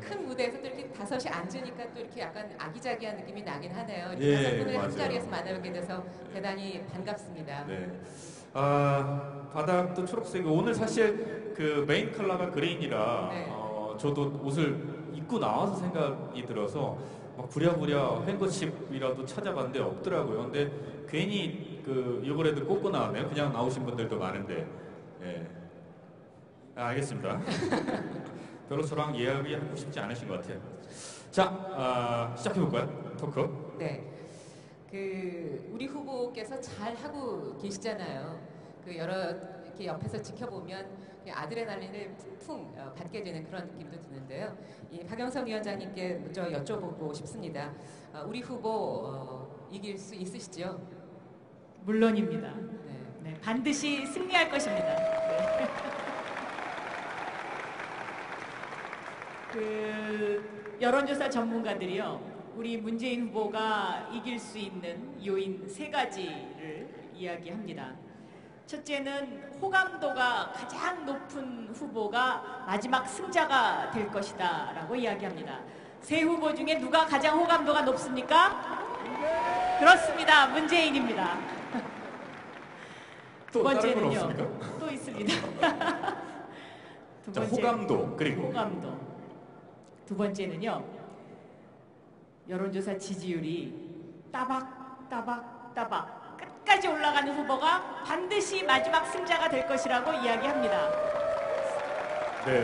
큰 무대에서 또 이렇게 다섯이 앉으니까 또 이렇게 약간 아기자기한 느낌이 나긴 하네요. 예, 다섯 분을 한 맞아요. 자리에서 만나뵙게 돼서 대단히 반갑습니다. 네. 바닥도 초록색이고 오늘 사실 그 메인 컬러가 그린이라 네. 저도 옷을 입고 나와서 생각이 들어서 막 부랴부랴 행거칩이라도 찾아봤는데 없더라고요. 근데 괜히 그 이거라도 꽂고 나왔네요. 그냥 나오신 분들도 많은데. 예. 알겠습니다. 별로 저랑 이야기하고 싶지 않으신 것 같아요. 자, 시작해볼까요? 토크. 네. 우리 후보께서 잘 하고 계시잖아요. 여러 이렇게 옆에서 지켜보면 아드레날린을 풍풍 받게 되는 그런 느낌도 드는데요. 이 박영선 위원장님께 먼저 여쭤보고 싶습니다. 우리 후보 이길 수 있으시죠? 물론입니다. 네. 네, 반드시 승리할 것입니다. 네. 여론조사 전문가들이요. 우리 문재인 후보가 이길 수 있는 요인 3가지를 이야기합니다. 첫째는 호감도가 가장 높은 후보가 마지막 승자가 될 것이다 라고 이야기합니다. 세 후보 중에 누가 가장 호감도가 높습니까? 그렇습니다. 문재인입니다. 두 번째는요. 또 있습니다. 두 번째, 호감도 그리고 호감도. 두 번째는요. 여론조사 지지율이 따박 끝까지 올라가는 후보가 반드시 마지막 승자가 될 것이라고 이야기합니다. 네,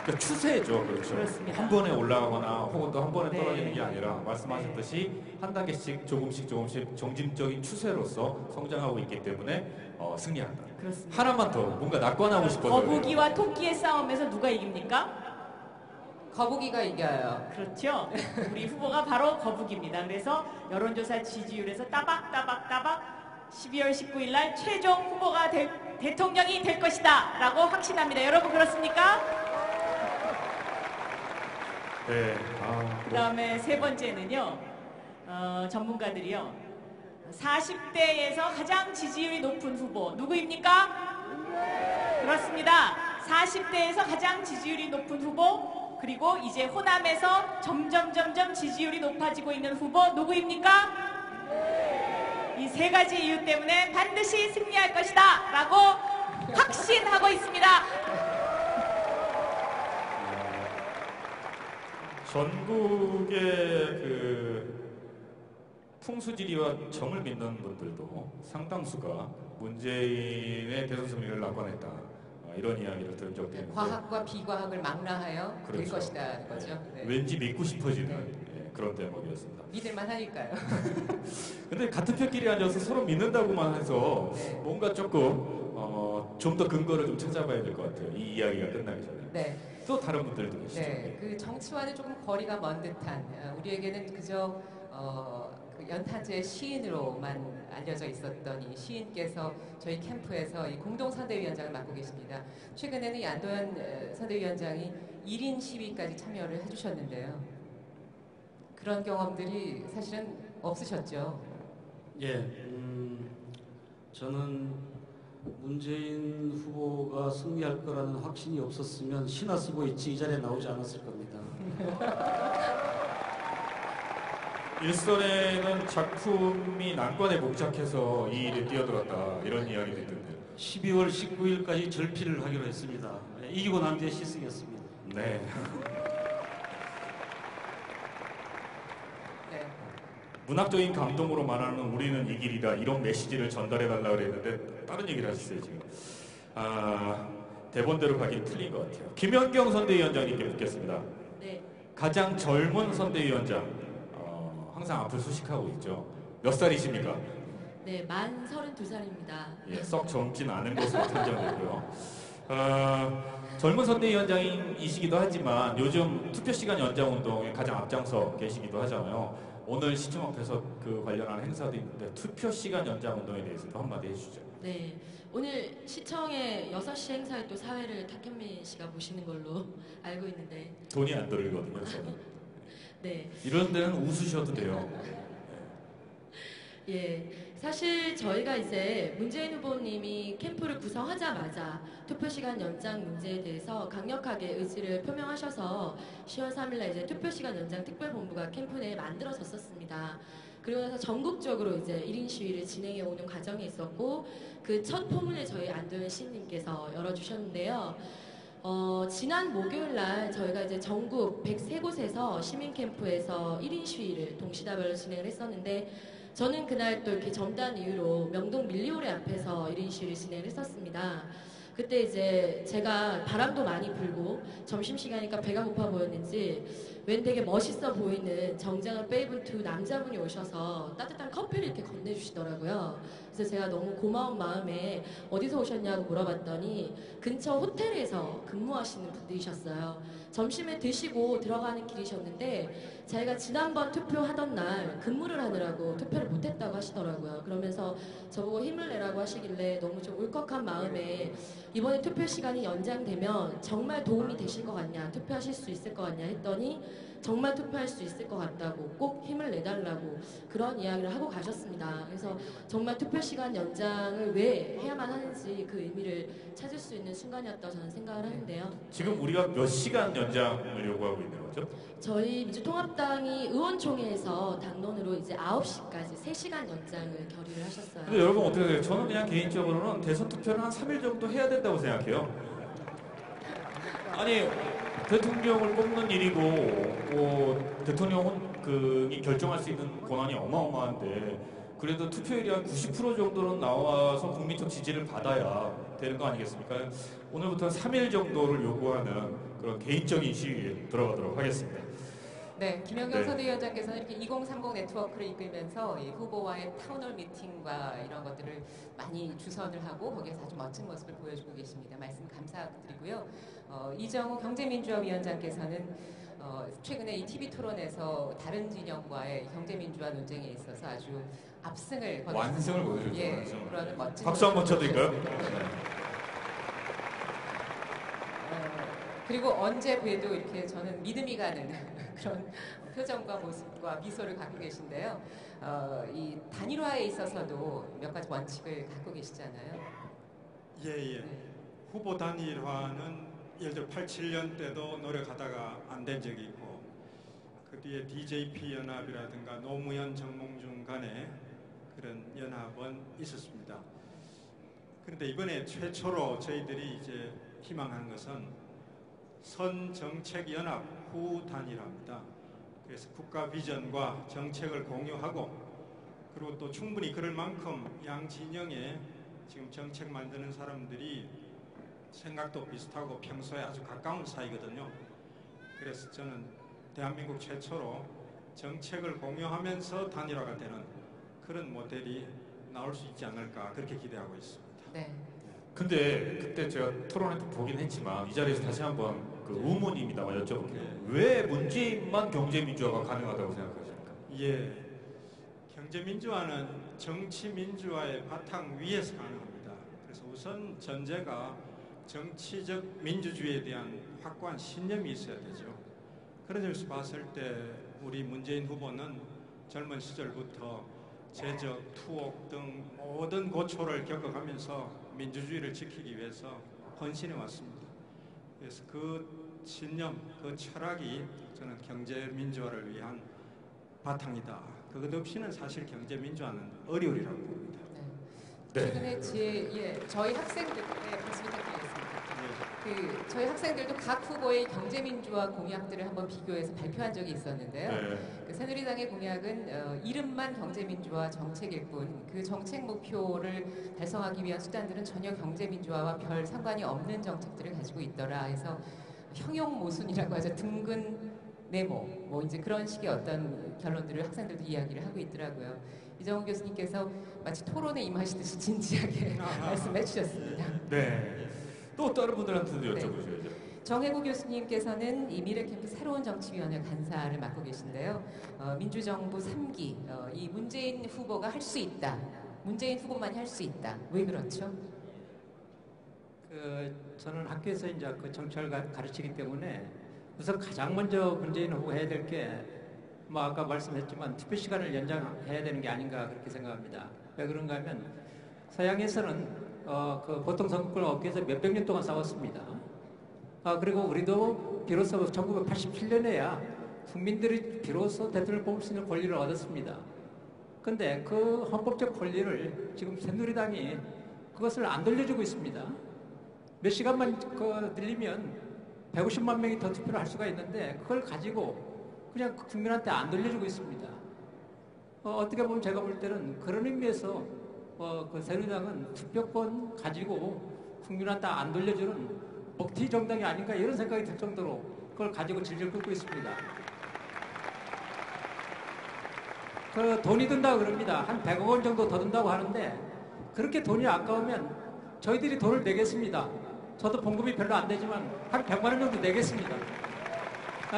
그러니까 추세죠, 그렇죠. 그렇습니다. 한 번에 올라가거나 혹은 또 한 번에 네. 떨어지는 게 아니라 말씀하셨듯이 한 단계씩 조금씩 정진적인 추세로서 성장하고 있기 때문에 승리한다. 그렇습니다. 하나만 더 뭔가 낙관하고 싶어서 거북이와 토끼의 싸움에서 누가 이깁니까? 거북이가 이겨요. 그렇죠. 우리 후보가 바로 거북입니다. 그래서 여론조사 지지율에서 따박 12월 19일 날 최종 후보가 대통령이 될 것이다 라고 확신합니다. 여러분 그렇습니까? 네. 그 다음에 세 번째는요. 전문가들이요. 40대에서 가장 지지율이 높은 후보 누구입니까? 그렇습니다. 40대에서 가장 지지율이 높은 후보 그리고 이제 호남에서 점점 지지율이 높아지고 있는 후보 누구입니까? 이 3가지 이유 때문에 반드시 승리할 것이다 라고 확신하고 있습니다. 전국의 풍수지리와 정을 믿는 분들도 상당수가 문재인의 대선 승리를 낙관했다. 이런 이야기를 들은 적도 있는데 과학과 비과학을 망라하여 될 그렇죠. 것이다 거죠. 네. 왠지 믿고 싶어지는 그런 대목이었습니다. 믿을만 하니까요. 근데 같은 편끼리 앉아서 서로 믿는다고만 해서 네. 뭔가 조금 좀 더 근거를 좀 찾아봐야 될 것 같아요. 이 이야기가 끝나기 전에. 네. 또 다른 분들도 계시죠. 네. 정치와는 조금 거리가 먼 듯한 우리에게는 그저 연탄재 시인으로만 알려져 있었던 이 시인께서 저희 캠프에서 이 공동선대위원장을 맡고 계십니다. 최근에는 이 안도현 선대위원장이 1인 시위까지 참여를 해주셨는데요. 그런 경험들이 사실은 없으셨죠? 예, 저는 문재인 후보가 승리할 거라는 확신이 없었으면 신화 쓰고 있지 이 자리에 나오지 않았을 겁니다. 일선에는 작품이 난관에 복잡해서 이 일에 뛰어들었다 이런 이야기도 있던데요. 12월 19일까지 절필을 하기로 했습니다. 이기고 난 뒤에 시쓰겠습니다. 네. 네. 문학적인 감동으로 말하는 우리는 이 길이다 이런 메시지를 전달해달라고 그랬는데 다른 얘기를 하셨어요 지금. 대본대로 가긴 틀린 것 같아요. 김연경 선대위원장님께 묻겠습니다. 네. 가장 젊은 선대위원장 항상 앞을 수식하고 있죠. 몇 살이십니까? 네, 만 32살입니다. 예, 썩 젊진 않은 것으로 판정되고요. 젊은 선대위원장이시기도 하지만 요즘 투표시간 연장 운동에 가장 앞장서 계시기도 하잖아요. 오늘 시청 앞에서 관련한 행사도 있는데 투표시간 연장 운동에 대해서도 한마디 해주시죠. 네, 오늘 시청에 6시 행사에 또 사회를 탁현미 씨가 보시는 걸로 알고 있는데 돈이 안 들거든요, 저는. 네, 이런 데는 웃으셔도 돼요. 예, 사실 저희가 이제 문재인 후보님이 캠프를 구성하자마자 투표 시간 연장 문제에 대해서 강력하게 의지를 표명하셔서 10월 3일날 이제 투표 시간 연장 특별본부가 캠프 내에 만들어졌었습니다. 그리고 나서 전국적으로 이제 1인 시위를 진행해 오는 과정이 있었고 그 첫 포문을 저희 안도현 시인님께서 열어주셨는데요. 지난 목요일 날 저희가 이제 전국 103곳에서 시민 캠프에서 1인 시위를 동시다발로 진행을 했었는데 저는 그날 또 이렇게 점단 이후로 명동 밀리오레 앞에서 1인 시위를 진행을 했었습니다. 그때 이제 제가 바람도 많이 불고 점심시간이니까 배가 고파 보였는지 웬 되게 멋있어 보이는 정장을 빼입은 두 남자분이 오셔서 따뜻한 커피를 이렇게 건네주시더라고요. 그래서 제가 너무 고마운 마음에 어디서 오셨냐고 물어봤더니 근처 호텔에서 근무하시는 분들이셨어요. 점심에 드시고 들어가는 길이셨는데 자기가 지난번 투표하던 날 근무를 하느라고 투표를 못했다고 하시더라고요. 그러면서 저보고 힘을 내라고 하시길래 너무 좀 울컥한 마음에 이번에 투표 시간이 연장되면 정말 도움이 되실 것 같냐, 투표하실 수 있을 것 같냐 했더니 정말 투표할 수 있을 것 같다고 꼭 힘을 내달라고 그런 이야기를 하고 가셨습니다. 그래서 정말 투표 시간 연장을 왜 해야만 하는지 그 의미를 찾을 수 있는 순간이었다고 저는 생각을 하는데요. 지금 우리가 몇 시간 연장을 요구하고 있는 거죠? 저희 민주통합당이 의원총회에서 당론으로 이제 9시까지 3시간 연장을 결의를 하셨어요. 근데 여러분 어떻게 생각해요? 저는 그냥 개인적으로는 대선 투표는 한 3일 정도 해야 된다고 생각해요. 아니 대통령을 뽑는 일이고 대통령이 결정할 수 있는 권한이 어마어마한데 그래도 투표율이 한 90% 정도는 나와서 국민적 지지를 받아야 되는 거 아니겠습니까? 오늘부터는 3일 정도를 요구하는 그런 개인적인 시위에 들어가도록 하겠습니다. 네, 김연경 네. 선대위원장께서는 이렇게 2030 네트워크를 이끌면서 이 후보와의 타운홀 미팅과 이런 것들을 많이 주선을 하고 거기에서 아주 멋진 모습을 보여주고 계십니다. 말씀 감사드리고요. 이정우 경제민주화 위원장께서는 최근에 이 TV 토론에서 다른 진영과의 경제민주화 논쟁에 있어서 아주 압승을 거두셨습니다. 완승을 보여주죠. 예, 완승을. 그런 멋진 박수 한번 모습을 쳐드릴까요? 보여주셨습니다. 그리고 언제 봬도 이렇게 저는 믿음이 가는 그런 표정과 모습과 미소를 갖고 계신데요. 이 단일화에 있어서도 몇 가지 원칙을 갖고 계시잖아요. 예. 네. 후보 단일화는 예를 들어 87년 때도 노력하다가 안 된 적이 있고 그 뒤에 DJP 연합이라든가 노무현 정몽준 간에 그런 연합은 있었습니다. 그런데 이번에 최초로 저희들이 이제 희망하는 것은 선정책연합 후 단일화입니다. 그래서 국가 비전과 정책을 공유하고 그리고 또 충분히 그럴 만큼 양 진영에 지금 정책 만드는 사람들이 생각도 비슷하고 평소에 아주 가까운 사이거든요. 그래서 저는 대한민국 최초로 정책을 공유하면서 단일화가 되는 그런 모델이 나올 수 있지 않을까 그렇게 기대하고 있습니다. 네. 근데 그때 제가 토론회도 보긴 했지만 이 자리에서 다시 한번 그 의문입니다만 여쭤볼게요. 왜 문재인만 경제민주화가 가능하다고 생각하십니까? 예, 경제민주화는 정치민주화의 바탕 위에서 가능합니다. 그래서 우선 전제가 정치적 민주주의에 대한 확고한 신념이 있어야 되죠. 그런 점에서 봤을 때 우리 문재인 후보는 젊은 시절부터 재적, 투옥 등 모든 고초를 겪어가면서 민주주의를 지키기 위해서 헌신해 왔습니다. 그래서 그 신념, 그 철학이 저는 경제민주화를 위한 바탕이다. 그것 없이는 사실 경제민주화는 어려울이라고 봅니다. 네. 최근에 저희 학생들 말씀 부탁드리겠습니다. 저희 학생들도 각 후보의 경제민주화 공약들을 한번 비교해서 발표한 적이 있었는데요. 네. 그 새누리당의 공약은 이름만 경제민주화 정책일 뿐 그 정책 목표를 달성하기 위한 수단들은 전혀 경제민주화와 별 상관이 없는 정책들을 가지고 있더라 해서 형용모순이라고 하죠. 등근 네모 뭐 이제 그런 식의 어떤 결론들을 학생들도 이야기를 하고 있더라고요. 이정우 교수님께서 마치 토론에 임하시듯이 진지하게 말씀해 주셨습니다. 네. 또 다른 분들한테도 여쭤보셔야죠. 정혜구 교수님께서는 이 미래캠프 새로운 정치위원회 간사를 맡고 계신데요. 민주정부 3기 이 문재인 후보가 할 수 있다. 문재인 후보만이 할 수 있다. 왜 그렇죠? 저는 학교에서 이제 그 정책을 가르치기 때문에 우선 가장 먼저 문재인 후보가 해야 될 게 뭐 아까 말씀했지만 투표 시간을 연장해야 되는 게 아닌가 그렇게 생각합니다. 왜 그런가 하면 서양에서는 그 보통 선거권을 얻기 위해서 몇백 년 동안 싸웠습니다. 그리고 우리도 비로소 1987년에야 국민들이 비로소 대통령을 뽑을 수 있는 권리를 얻었습니다. 근데 그 헌법적 권리를 지금 새누리당이 그것을 안 돌려주고 있습니다. 몇 시간만 늘리면 150만 명이 더 투표를 할 수가 있는데 그걸 가지고 그냥 국민한테 안 돌려주고 있습니다. 어떻게 보면 제가 볼 때는 그런 의미에서 그 새누리당은 투표권 가지고 국민한테 안 돌려주는 먹튀 정당이 아닌가 이런 생각이 들 정도로 그걸 가지고 질질 끌고 있습니다. 그 돈이 든다고 그럽니다. 한 100억 원 정도 더 든다고 하는데 그렇게 돈이 아까우면 저희들이 돈을 내겠습니다. 저도 봉급이 별로 안 되지만 한 100만 원 정도 내겠습니다.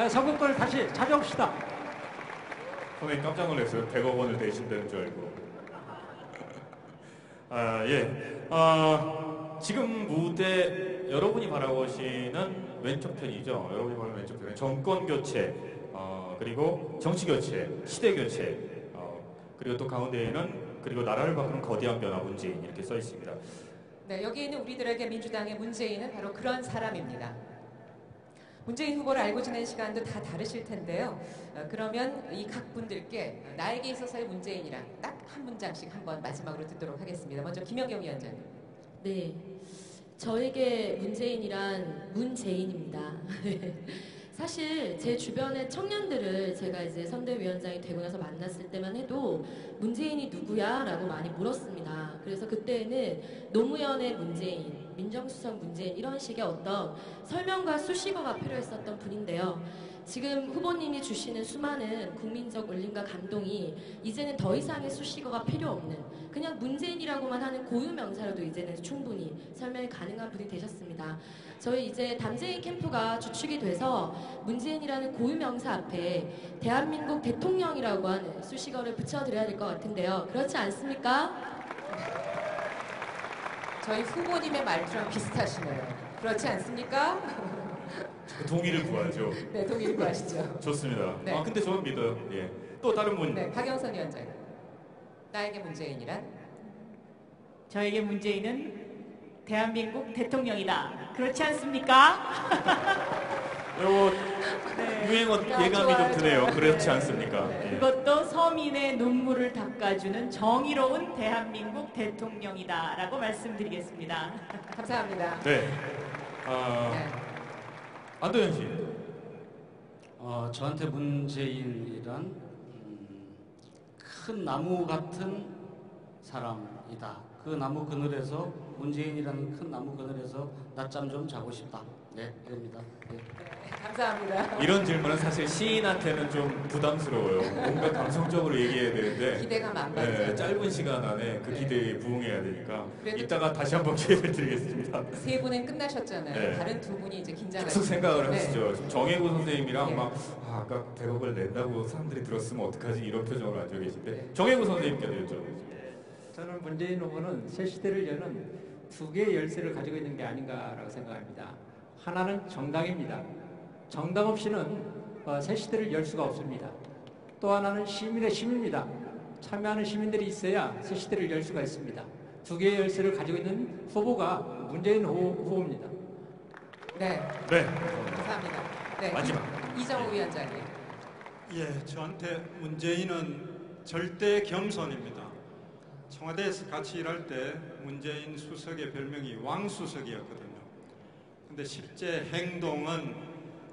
선거권을 다시 찾아옵시다. 선생님 깜짝 놀랐어요. 100억 원을 내신다는 줄 알고. 지금 무대 여러분이 바라보시는 왼쪽 편이죠. 여러분이 바라보는 왼쪽 편은 정권 교체, 그리고 정치 교체, 시대 교체, 그리고 또 가운데에는 그리고 나라를 바꾸는 거대한 변화 문재인 이렇게 써 있습니다. 네, 여기 있는 우리들에게 민주당의 문재인은 바로 그런 사람입니다. 문재인 후보를 알고 지낸 시간도 다 다르실 텐데요. 그러면 이 각 분들께 나에게 있어서의 문재인이란 딱 한 문장씩 한번 마지막으로 듣도록 하겠습니다. 먼저 김연경 위원장님. 네, 저에게 문재인이란 문재인입니다. 사실 제 주변의 청년들을 제가 이제 선대위원장이 되고 나서 만났을 때만 해도 문재인이 누구야? 라고 많이 물었습니다. 그래서 그때는 노무현의 문재인, 민정수석 문재인 이런 식의 어떤 설명과 수식어가 필요했었던 분인데요. 지금 후보님이 주시는 수많은 국민적 울림과 감동이 이제는 더 이상의 수식어가 필요 없는 그냥 문재인이라고만 하는 고유명사로도 이제는 충분히 설명이 가능한 분이 되셨습니다. 저희 이제 담재인 캠프가 주축이 돼서 문재인이라는 고유명사 앞에 대한민국 대통령이라고 하는 수식어를 붙여드려야 될 것 같은데요. 그렇지 않습니까? 저희 후보님의 말투랑 비슷하시네요. 그렇지 않습니까? 동의를 구하죠. 네, 동의를 구하시죠. 좋습니다. 네. 근데 저는 믿어요. 예. 또 다른 분. 네, 박영선 위원장님. 나에게 문재인이란? 저에게 문재인은 대한민국 대통령이다. 그렇지 않습니까? 요 네. 유행어 예감이 좋아요, 좀 드네요. 좋아요. 그렇지 않습니까? 네. 예. 그것도 서민의 눈물을 닦아주는 정의로운 대한민국 대통령이다라고 말씀드리겠습니다. 감사합니다. 네. 네. 안도현 씨. 저한테 문재인이란 큰 나무 같은 사람이다. 그 나무 그늘에서 문재인이라는 큰 나무 그늘에서 낮잠 좀 자고 싶다. 네, 이겁니다. 네. 감사합니다. 이런 질문은 사실 시인한테는 좀 부담스러워요. 뭔가 감성적으로 얘기해야 되는데 기대가 만만해요. 짧은 시간 안에 그 네. 기대에 부응해야 되니까 그래도 이따가 다시 한번 기회를 드리겠습니다. 세 분은 끝나셨잖아요. 네. 다른 두 분이 이제 긴장을 계속 생각을 네. 하시죠. 지금 정혜구 선생님이랑 네. 막 아까 100억을 낸다고 사람들이 들었으면 어떡하지 이런 표정으로 앉아 계신데 네. 정혜구 선생님께도 여쭤보겠습니다. 저는 문재인 후보는 새 시대를 여는 두 개의 열쇠를 가지고 있는 게 아닌가라고 생각합니다. 하나는 정당입니다. 정당 없이는 새 시대를 열 수가 없습니다. 또 하나는 시민의 힘입니다. 참여하는 시민들이 있어야 새 시대를 열 수가 있습니다. 두 개의 열쇠를 가지고 있는 후보가 문재인 후보입니다. 네, 네. 감사합니다. 네, 마지막. 이정우 위원장님. 예, 저한테 문재인은 절대 겸손입니다. 청와대에서 같이 일할 때 문재인 수석의 별명이 왕수석이었거든요. 근데 실제 행동은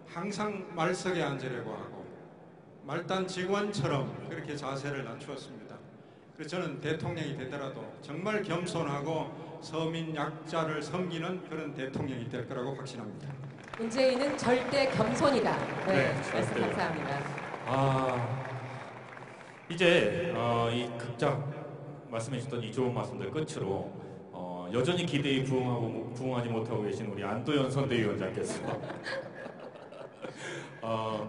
항상 말석에 앉으려고 하고 말단 직원처럼 그렇게 자세를 낮추었습니다. 그래서 저는 대통령이 되더라도 정말 겸손하고 서민 약자를 섬기는 그런 대통령이 될 거라고 확신합니다. 문재인은 절대 겸손이다. 네, 네, 말씀 절대. 감사합니다. 이제 이 극장 말씀해 주셨던 이 좋은 말씀들 끝으로 여전히 기대에 부응하지 못하고 계신 우리 안도현 선대위원장께서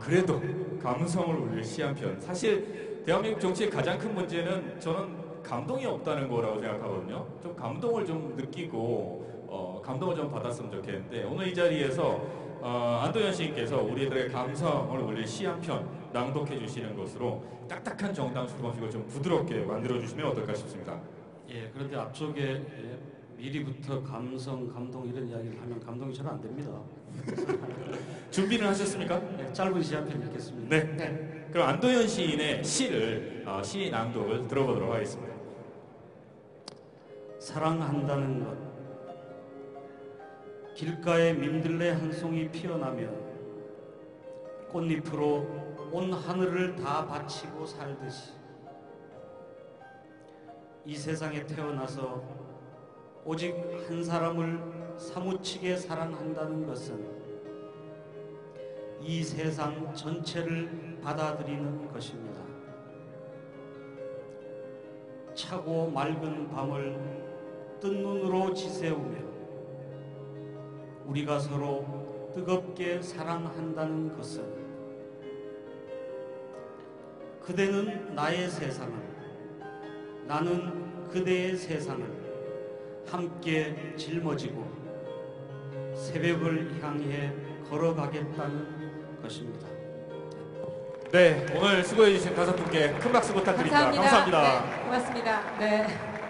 그래도 감성을 울릴 시 한 편. 사실 대한민국 정치의 가장 큰 문제는 저는 감동이 없다는 거라고 생각하거든요. 좀 감동을 좀 느끼고 감동을 좀 받았으면 좋겠는데 오늘 이 자리에서 안도현 시인께서 우리들의 감성을 울릴 시 한 편 낭독해 주시는 것으로 딱딱한 정당 출범식을 좀 부드럽게 만들어 주시면 어떨까 싶습니다. 예, 그런데 앞쪽에 예, 미리부터 감성, 감동 이런 이야기를 하면 감동이 잘 안 됩니다. 준비는 하셨습니까? 예, 짧은 시 한 편 읽겠습니다. 네. 네. 그럼 안도현 시인의 시를 시 낭독을 들어보도록 하겠습니다. 사랑한다는 것. 길가에 민들레 한 송이 피어나면 꽃잎으로 온 하늘을 다 바치고 살듯이 이 세상에 태어나서 오직 한 사람을 사무치게 사랑한다는 것은 이 세상 전체를 받아들이는 것입니다. 차고 맑은 밤을 뜬 눈으로 지새우며 우리가 서로 뜨겁게 사랑한다는 것은 그대는 나의 세상을, 나는 그대의 세상을 함께 짊어지고 새벽을 향해 걸어가겠다는 것입니다. 네, 오늘 수고해 주신 5분께 큰 박수 부탁드립니다. 감사합니다. 네, 고맙습니다. 네.